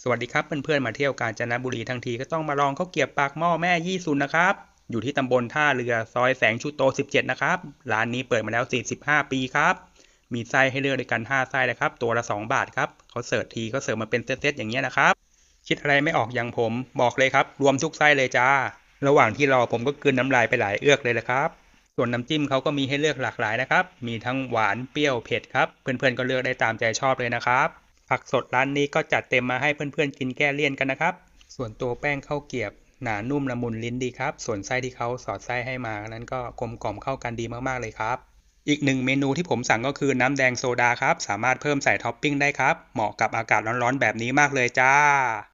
สวัสดีครับเพื่อนๆมาเที่ยวกาญจนบุรีทั้งทีก็ต้องมาลองข้าวเกรี๊ยบปากหม้อแม่ยี่สุนนะครับอยู่ที่ตำบลท่าเรือซอยแสงชูโต17นะครับร้านนี้เปิดมาแล้ว45ปีครับมีไส้ให้เลือกด้วยกัน5ไส้นะครับตัวละ2บาทครับเขาเสิร์ฟทีก็เสิร์ฟมาเป็นเซตๆอย่างเงี้ยนะครับคิดอะไรไม่ออกอย่างผมบอกเลยครับรวมทุกไส้เลยจ้าระหว่างที่รอผมก็กลืนน้ำลายไปหลายเอือกเลยละครับส่วนน้ำจิ้มเขาก็มีให้เลือกหลากหลายนะครับมีทั้งหวานเปรี้ยวเผ็ดครับเพื่อนๆก็เลือกได้ตามใจชอบเลยนะครับผักสดร้านนี้ก็จัดเต็มมาให้เพื่อนๆกินแก้เลี่ยนกันนะครับส่วนตัวแป้งข้าวเกรี๊ยบหนานุ่มละมุนลิ้นดีครับส่วนไส้ที่เขาสอดไส้ให้มานั้นก็กลมกล่อมเข้ากันดีมากๆเลยครับอีกหนึ่งเมนูที่ผมสั่งก็คือน้ำแดงโซดาครับสามารถเพิ่มใส่ท็อปปิ้งได้ครับเหมาะกับอากาศร้อนๆแบบนี้มากเลยจ้า